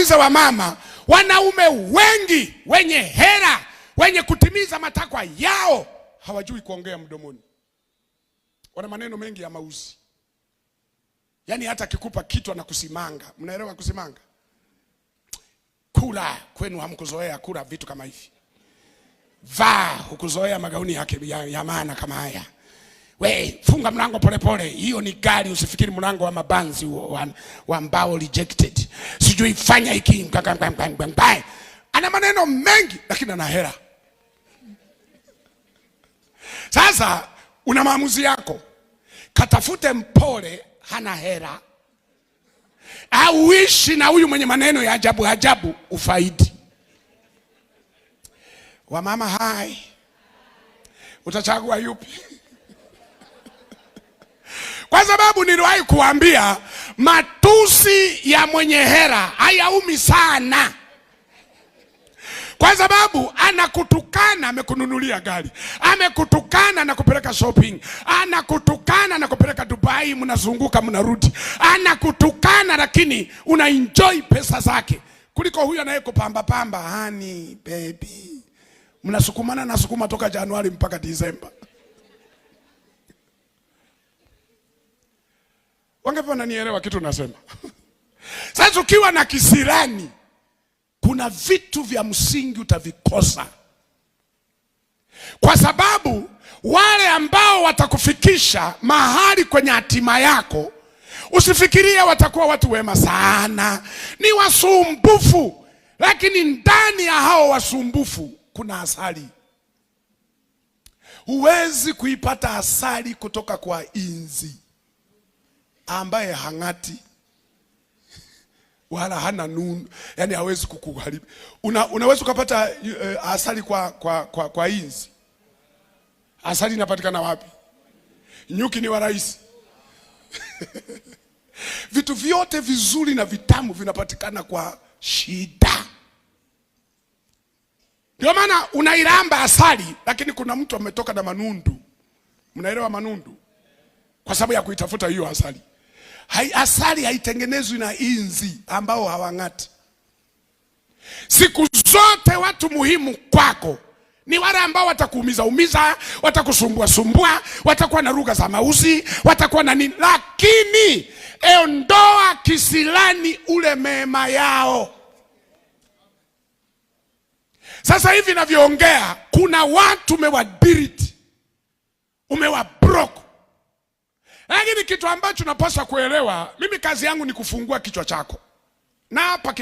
waulize wamama, wanaume wengi wenye hera, wenye kutimiza matakwa yao, hawajui kuongea mdomoni. Wana maneno mengi ya mauzi. Yaani hata kikupa kitu anakusimanga. Mnaelewa kusimanga? Kula, kwenu hamkuzoea kula vitu kama hivi. Vaa, hukuzoea magauni yake ya maana kama haya. We, funga mlango pole pole. Hiyo ni gari, usifikiri mlango wa mabanzi wa mbao rejected. Sijui fanya hiki. Ana maneno mengi lakini ana hela. Sasa una maamuzi yako. Katafute mpole, hana hela, au uishi na huyu mwenye maneno ya ajabu ajabu ufaidi. Wamama hai, utachagua yupi? Kwa sababu niliwahi kuambia matusi ya mwenye hela hayaumi sana. Kwa sababu anakutukana, amekununulia gari, amekutukana na kupeleka shopping, anakutukana na kupeleka Dubai, mnazunguka mnarudi, anakutukana lakini una enjoy pesa zake kuliko huyu anayekupamba pamba. Honey baby, mnasukumana na sukuma toka Januari mpaka Disemba. Wangapi wananielewa kitu nasema? Sasa ukiwa na kisirani, kuna vitu vya msingi utavikosa. Kwa sababu wale ambao watakufikisha mahali kwenye hatima yako, usifikirie watakuwa watu wema sana. Ni wasumbufu, lakini ndani ya hao wasumbufu kuna asali. Huwezi kuipata asali kutoka kwa inzi ambaye hangati wala hana nunu, yani hawezi kukuharibu. Unaweza kupata asali kwa inzi. Asali inapatikana wapi? Nyuki ni wa rais. Vitu vyote vizuri na vitamu vinapatikana kwa shida. Ndio maana unairamba asali, lakini kuna mtu ametoka na manundu. Mnaelewa manundu? Kwa sababu ya kuitafuta hiyo asali. Asali haitengenezwi na inzi ambao hawangati. Siku zote watu muhimu kwako ni wale ambao watakuumiza, watakusumbua, watakuwa na lugha za mauzi, watakuwa na nini, lakini ondoa kisilani ule mema yao. Sasa hivi ninavyoongea, kuna watu umewadiriti, umewabroke. Lakini kitu ambacho napaswa kuelewa, mimi kazi yangu ni kufungua kichwa chako. Na hapa